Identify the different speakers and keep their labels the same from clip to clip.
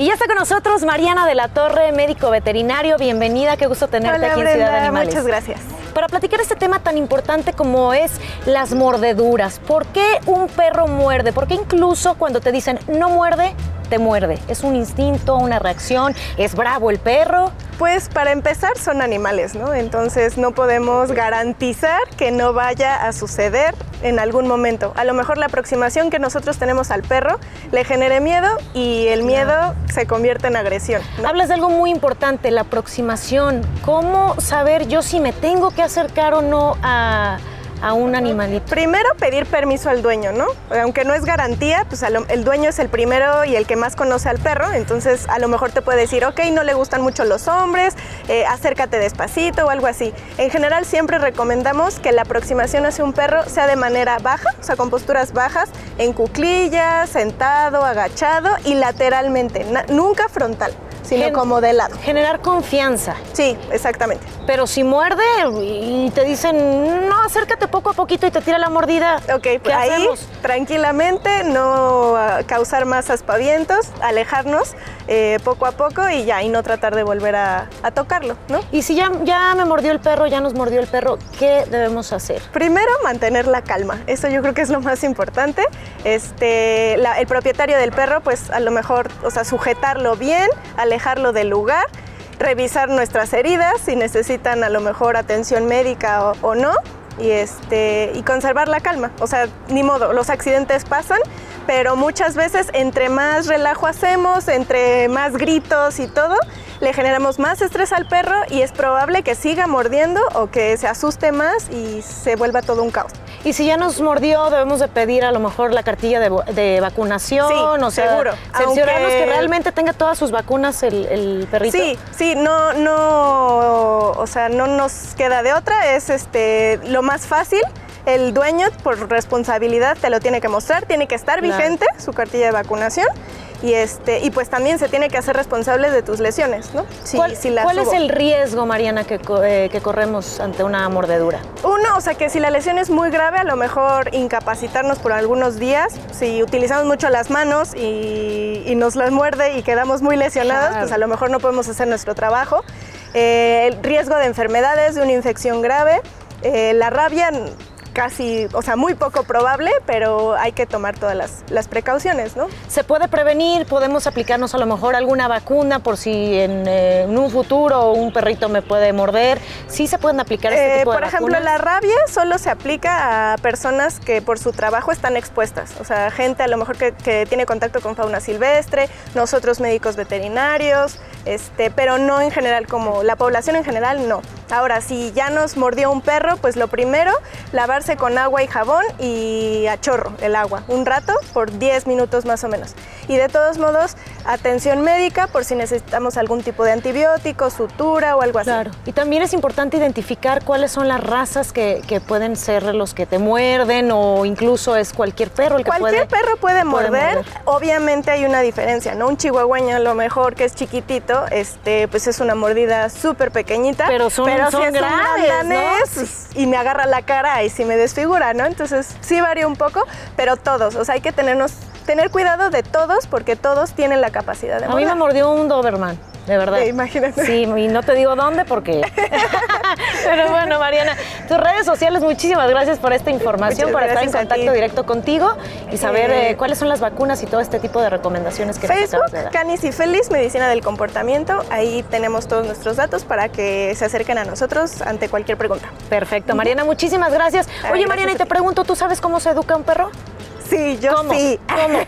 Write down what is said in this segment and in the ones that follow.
Speaker 1: Y ya está con nosotros Mariana de la Torre, médico veterinario. Bienvenida, qué gusto tenerte.
Speaker 2: Hola,
Speaker 1: aquí en
Speaker 2: Brenda,
Speaker 1: Ciudad de Animales.
Speaker 2: muchas gracias.
Speaker 1: Para platicar este tema tan importante como es las mordeduras. ¿Por qué un perro muerde? ¿Por qué incluso cuando te dicen no muerde, te muerde? ¿Es un instinto, una reacción? ¿Es bravo el perro?
Speaker 2: Pues para empezar son animales, ¿no? Entonces no podemos garantizar que no vaya a suceder en algún momento. A lo mejor la aproximación que nosotros tenemos al perro le genere miedo y el miedo se convierte en agresión, ¿no?
Speaker 1: Hablas de algo muy importante, la aproximación. ¿Cómo saber yo si me tengo que acercar o no a un animalito?
Speaker 2: Primero pedir permiso al dueño, ¿no? Aunque no es garantía, pues el dueño es el primero y el que más conoce al perro, entonces a lo mejor te puede decir, ok, no le gustan mucho los hombres, acércate despacito o algo así. En general siempre recomendamos que la aproximación hacia un perro sea de manera baja, o sea, con posturas bajas, en cuclillas, sentado, agachado y lateralmente, nunca frontal, sino como de lado.
Speaker 1: Generar confianza.
Speaker 2: Sí, exactamente.
Speaker 1: Pero si muerde y te dicen, no, acércate poco a poquito y te tira la mordida,
Speaker 2: ok,
Speaker 1: ¿qué
Speaker 2: pues ahí
Speaker 1: hacemos?
Speaker 2: Tranquilamente, no causar más aspavientos, alejarnos poco a poco y ya, y no tratar de volver a tocarlo, ¿no?
Speaker 1: Y si ya me mordió el perro, ya nos mordió el perro, ¿qué debemos hacer?
Speaker 2: Primero, mantener la calma. Eso yo creo que es lo más importante. El propietario del perro, pues a lo mejor, o sea, sujetarlo bien, alejarlo del lugar, revisar nuestras heridas si necesitan a lo mejor atención médica o no, y conservar la calma. O sea, ni modo, los accidentes pasan, pero muchas veces entre más relajo hacemos, entre más gritos y todo, le generamos más estrés al perro y es probable que siga mordiendo o que se asuste más y se vuelva todo un caos.
Speaker 1: Y si ya nos mordió, debemos de pedir a lo mejor la cartilla de vacunación.
Speaker 2: Sí,
Speaker 1: o sea,
Speaker 2: seguro.
Speaker 1: Cerciorarnos que realmente tenga todas sus vacunas el perrito.
Speaker 2: Sí, o sea, no nos queda de otra, es lo más fácil. El dueño, por responsabilidad, te lo tiene que mostrar, tiene que estar vigente su cartilla de vacunación y pues también se tiene que hacer responsable de tus lesiones, ¿no?
Speaker 1: ¿Cuál es el riesgo, Mariana, que corremos ante una mordedura?
Speaker 2: Uno, o sea, que si la lesión es muy grave, a lo mejor incapacitarnos por algunos días. Si utilizamos mucho las manos y nos las muerde y quedamos muy lesionados, claro, pues a lo mejor no podemos hacer nuestro trabajo. El riesgo de enfermedades, de una infección grave, la rabia casi, o sea, muy poco probable, pero hay que tomar todas las precauciones, ¿no?
Speaker 1: ¿Se puede prevenir? ¿Podemos aplicarnos a lo mejor alguna vacuna por si en un futuro un perrito me puede morder? ¿Sí se pueden aplicar este tipo de
Speaker 2: vacunas? Por ejemplo, la rabia solo se aplica a personas que por su trabajo están expuestas, o sea, gente a lo mejor que tiene contacto con fauna silvestre, nosotros médicos veterinarios, pero no en general, como la población en general, no. Ahora, si ya nos mordió un perro, pues lo primero, lavarse con agua y jabón y a chorro el agua, un rato, por 10 minutos más o menos. Y de todos modos, atención médica por si necesitamos algún tipo de antibiótico, sutura o algo así.
Speaker 1: Claro, y también es importante identificar cuáles son las razas que pueden ser los que te muerden o incluso es cualquier perro el que
Speaker 2: Cualquier perro puede morder. Obviamente hay una diferencia, ¿no? Un chihuahueño a lo mejor que es chiquitito, pues es una mordida súper pequeñita.
Speaker 1: Pero son grandes, ¿no?
Speaker 2: Pues, y me agarra la cara y sí me desfigura, ¿no? Entonces sí varía un poco, pero todos, o sea, hay que tener cuidado de todos porque todos tienen la capacidad de morder.
Speaker 1: A mí me mordió un Doberman, de verdad.
Speaker 2: Imagínate.
Speaker 1: Sí, y no te digo dónde porque... Pero bueno, Mariana, tus redes sociales, muchísimas gracias por esta información, por estar en contacto directo contigo y saber cuáles son las vacunas y todo este tipo de recomendaciones que
Speaker 2: Facebook,
Speaker 1: nos acabas de dar.
Speaker 2: Canis y Felis, Medicina del Comportamiento, ahí tenemos todos nuestros datos para que se acerquen a nosotros ante cualquier pregunta.
Speaker 1: Perfecto, Mariana, muchísimas gracias. Oye, Mariana, y te pregunto, ¿tú sabes cómo se educa un perro?
Speaker 2: Sí, yo sí.
Speaker 1: ¿Cómo?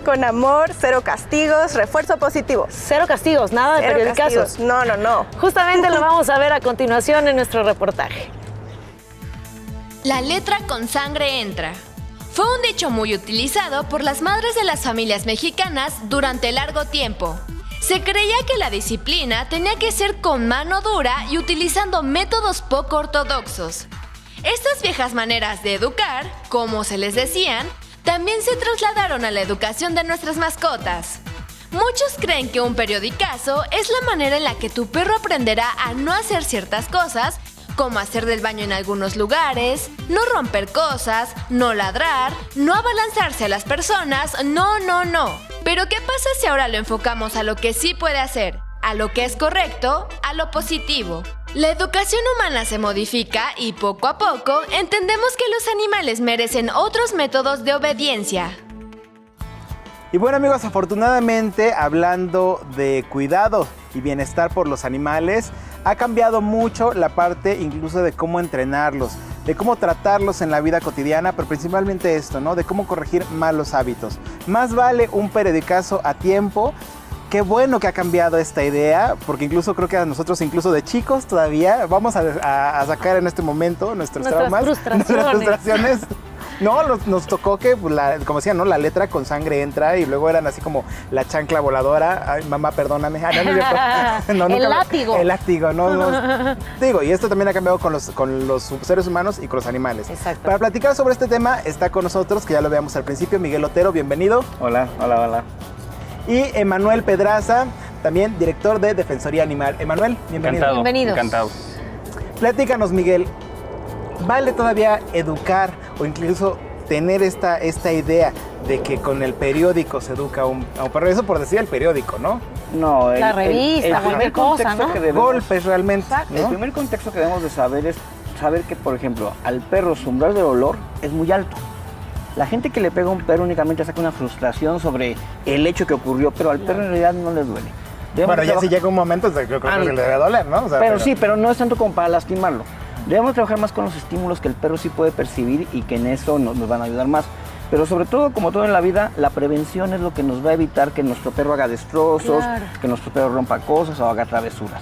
Speaker 2: Con amor, cero castigos, refuerzo positivo.
Speaker 1: Cero castigos, nada de periodicazos.
Speaker 2: No.
Speaker 1: Justamente lo vamos a ver a continuación en nuestro reportaje.
Speaker 3: La letra con sangre entra. Fue un dicho muy utilizado por las madres de las familias mexicanas durante largo tiempo. Se creía que la disciplina tenía que ser con mano dura y utilizando métodos poco ortodoxos. Estas viejas maneras de educar, como se les decían, también se trasladaron a la educación de nuestras mascotas. Muchos creen que un periodicazo es la manera en la que tu perro aprenderá a no hacer ciertas cosas, como hacer del baño en algunos lugares, no romper cosas, no ladrar, no abalanzarse a las personas, no. Pero ¿qué pasa si ahora lo enfocamos a lo que sí puede hacer, a lo que es correcto, a lo positivo? La educación humana se modifica y poco a poco entendemos que los animales merecen otros métodos de obediencia.
Speaker 4: Y bueno, amigos, afortunadamente, hablando de cuidado y bienestar por los animales, ha cambiado mucho la parte incluso de cómo entrenarlos, de cómo tratarlos en la vida cotidiana, pero principalmente esto, ¿no? De cómo corregir malos hábitos. Más vale un periodicazo a tiempo. Qué bueno que ha cambiado esta idea, porque incluso creo que a nosotros, incluso de chicos, todavía vamos a sacar en este momento nuestras traumas, nuestras frustraciones. No, nos tocó que, como decían, ¿no? La letra con sangre entra y luego eran así como la chancla voladora. Ay, mamá, perdóname. Ah, no, no,
Speaker 1: el látigo.
Speaker 4: El látigo, no. Digo, y esto también ha cambiado con los seres humanos y con los animales.
Speaker 1: Exacto.
Speaker 4: Para platicar sobre este tema está con nosotros, que ya lo veamos al principio, Miguel Otero, bienvenido.
Speaker 5: Hola, hola, hola.
Speaker 4: Y Emanuel Pedraza, también director de Defensoría Animal. Emanuel, bienvenido.
Speaker 1: Bienvenidos.
Speaker 5: Encantado.
Speaker 4: Platícanos, Miguel, ¿vale todavía educar o incluso tener esta idea de que con el periódico se educa a un perro? Eso por decir el periódico, ¿no?
Speaker 5: No,
Speaker 1: La revista, cualquier cosa, ¿no?
Speaker 4: Golpes realmente,
Speaker 5: Exacto.
Speaker 4: ¿no?
Speaker 5: El primer contexto que debemos de saber es saber que, por ejemplo, al perro su umbral de dolor es muy alto. La gente que le pega a un perro únicamente saca una frustración sobre el hecho que ocurrió, pero al perro en realidad no le duele.
Speaker 4: Bueno, ya si llega un momento, yo creo que le debe doler, ¿no? O sea,
Speaker 5: pero no es tanto como para lastimarlo. Debemos trabajar más con los estímulos que el perro sí puede percibir y que en eso nos van a ayudar más. Pero sobre todo, como todo en la vida, la prevención es lo que nos va a evitar que nuestro perro haga destrozos, que nuestro perro rompa cosas o haga travesuras.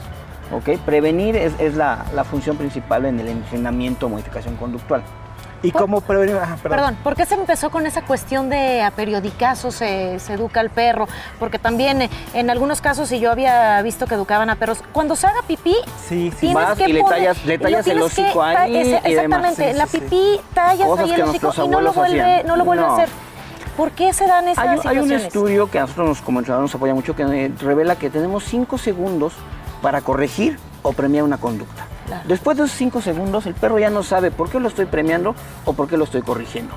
Speaker 5: ¿Ok? Prevenir es la función principal en el entrenamiento o modificación conductual.
Speaker 4: ¿Y cómo prevenir?
Speaker 1: Perdón, ¿por qué se empezó con esa cuestión de a periodicazos se educa al perro? Porque también en algunos casos, y yo había visto que educaban a perros, cuando se haga pipí,
Speaker 4: sí,
Speaker 5: vas y le tallas el hocico ahí y demás.
Speaker 1: Exactamente,
Speaker 4: Sí,
Speaker 1: la
Speaker 4: sí,
Speaker 1: pipí, tallas
Speaker 5: Cosas
Speaker 1: ahí
Speaker 5: que
Speaker 1: el hocico
Speaker 5: nuestros
Speaker 1: y no lo
Speaker 5: abuelos hacían.
Speaker 1: vuelve a
Speaker 5: No.
Speaker 1: hacer. ¿Por qué se dan esas
Speaker 5: Hay
Speaker 1: situaciones?
Speaker 5: un estudio que a nosotros como entrenadores nos apoya mucho que revela que tenemos 5 segundos para corregir o premiar una conducta.
Speaker 1: Claro.
Speaker 5: Después de esos 5 segundos, el perro ya no sabe por qué lo estoy premiando o por qué lo estoy corrigiendo.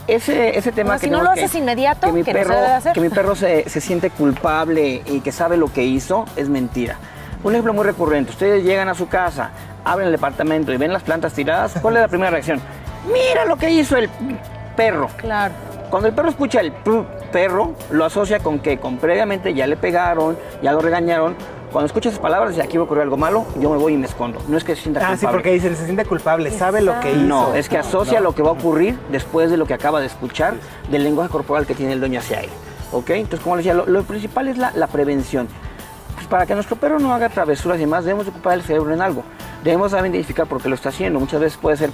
Speaker 5: Ese tema
Speaker 1: Como
Speaker 5: que
Speaker 1: si no lo haces inmediato,
Speaker 5: mi
Speaker 1: que no se
Speaker 5: perro,
Speaker 1: debe hacer.
Speaker 5: que mi perro se siente culpable y que sabe lo que hizo, es mentira. Un ejemplo muy recurrente, ustedes llegan a su casa, abren el departamento y ven las plantas tiradas, ¿cuál es la primera reacción? ¡Mira lo que hizo el perro!
Speaker 1: Claro.
Speaker 5: Cuando el perro escucha el perro, lo asocia con que previamente ya le pegaron, ya lo regañaron. Cuando escucha esas palabras, dice, aquí va a ocurrir algo malo, yo me voy y me escondo. No es que se sienta culpable.
Speaker 4: sí, porque dicen, se siente culpable, sabe lo que hizo.
Speaker 5: No, es que asocia lo que va a ocurrir después de lo que acaba de escuchar del lenguaje corporal que tiene el dueño hacia él. ¿Ok? Entonces, como les decía, lo principal es la prevención. Pues para que nuestro perro no haga travesuras y demás, debemos ocupar el cerebro en algo. Debemos saber identificar por qué lo está haciendo. Muchas veces puede ser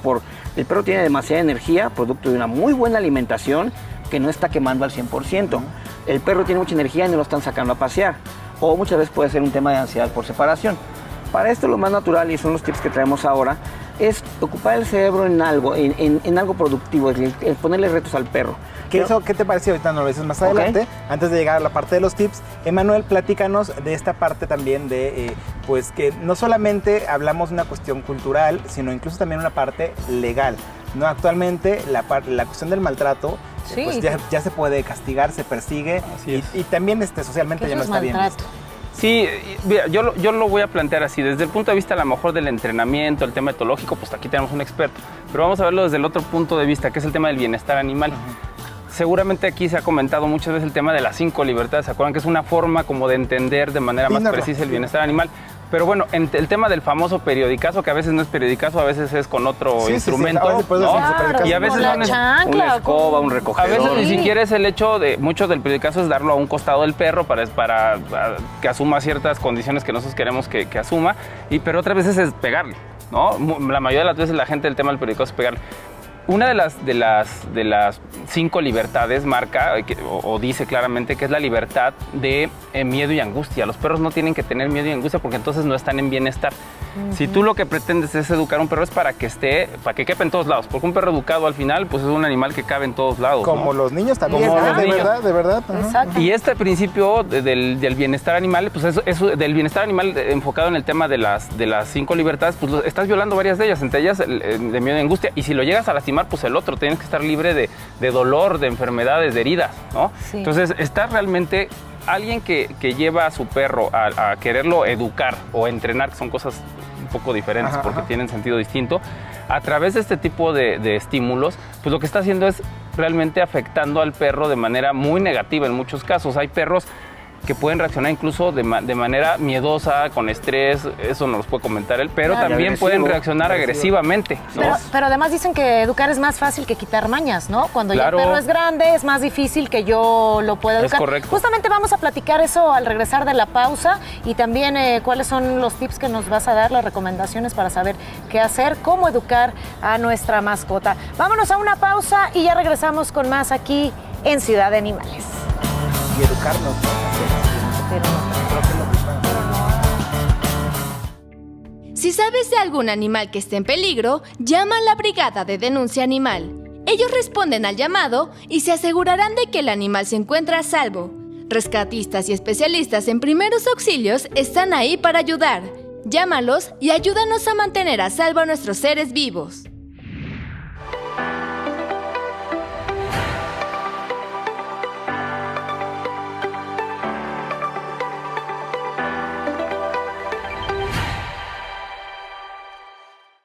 Speaker 5: el perro tiene demasiada energía, producto de una muy buena alimentación que no está quemando al 100%. El perro tiene mucha energía y no lo están sacando a pasear. O muchas veces puede ser un tema de ansiedad por separación. Para esto lo más natural, y son los tips que traemos ahora, es ocupar el cerebro en algo, en algo productivo, es ponerle retos al perro.
Speaker 4: ¿Qué te pareció? Ahorita nos lo dices más adelante. Antes de llegar a la parte de los tips, Emanuel, platícanos de esta parte también de, pues que no solamente hablamos de una cuestión cultural, sino incluso también una parte legal. ¿No? Actualmente la cuestión del maltrato,
Speaker 1: Sí.
Speaker 4: pues ya se puede castigar, se persigue y también socialmente ya no está bien visto.
Speaker 6: Sí, mira, yo lo voy a plantear así, desde el punto de vista a lo mejor del entrenamiento, el tema etológico, pues aquí tenemos un experto, pero vamos a verlo desde el otro punto de vista, que es el tema del bienestar animal. Seguramente aquí se ha comentado muchas veces el tema de las 5 libertades, ¿se acuerdan? Que es una forma como de entender de manera más precisa el bienestar animal. Pero bueno, el tema del famoso periodicazo, que a veces no es periodicazo, a veces es con otro instrumento, ¿no? Y a veces
Speaker 1: la chancla,
Speaker 5: una escoba, un
Speaker 6: a
Speaker 5: recogedor.
Speaker 6: veces ni siquiera es el hecho de, mucho del periodicazo es darlo a un costado del perro para que asuma ciertas condiciones que nosotros queremos que asuma, pero otras veces es pegarle, ¿no? La mayoría de las veces la gente del tema del periodicazo es pegarle. Una de las 5 libertades marca o dice claramente que es la libertad de miedo y angustia. Los perros no tienen que tener miedo y angustia porque entonces no están en bienestar. Si tú lo que pretendes es educar a un perro es para que quepa en todos lados, porque un perro educado al final pues es un animal que cabe en todos lados.
Speaker 4: Como
Speaker 6: ¿no?
Speaker 4: los niños también,
Speaker 6: Como los niños.
Speaker 4: de verdad.
Speaker 1: Exacto.
Speaker 6: Y este principio del bienestar animal, pues del bienestar animal enfocado en el tema de las 5 libertades, pues estás violando varias de ellas, entre ellas de miedo y angustia. Y si lo llegas a lastimar lastimar, pues el otro, tienes que estar libre de dolor, de enfermedades, de heridas, ¿no?
Speaker 1: Sí.
Speaker 6: Entonces, está realmente alguien que lleva a su perro a quererlo educar o entrenar, que son cosas un poco diferentes porque tienen sentido distinto, a través de este tipo de estímulos, pues lo que está haciendo es realmente afectando al perro de manera muy negativa en muchos casos. Hay perros que pueden reaccionar incluso de manera miedosa, con estrés, eso nos lo puede comentar él, pero
Speaker 1: Claro.
Speaker 6: también pueden reaccionar agresivamente, ¿no?
Speaker 1: Pero además dicen que educar es más fácil que quitar mañas, ¿no? Cuando
Speaker 6: Claro.
Speaker 1: ya el perro es grande es más difícil que yo lo pueda
Speaker 6: Es
Speaker 1: educar.
Speaker 6: correcto.
Speaker 1: Justamente vamos a platicar eso al regresar de la pausa y también cuáles son los tips que nos vas a dar, las recomendaciones para saber qué hacer, cómo educar a nuestra mascota. Vámonos a una pausa y ya regresamos con más aquí en Ciudad de Animales.
Speaker 4: Y educarnos, ¿no?
Speaker 3: Si sabes de algún animal que esté en peligro, llama a la Brigada de Denuncia Animal. Ellos responden al llamado y se asegurarán de que el animal se encuentra a salvo. Rescatistas y especialistas en primeros auxilios están ahí para ayudar. Llámalos y ayúdanos a mantener a salvo a nuestros seres vivos.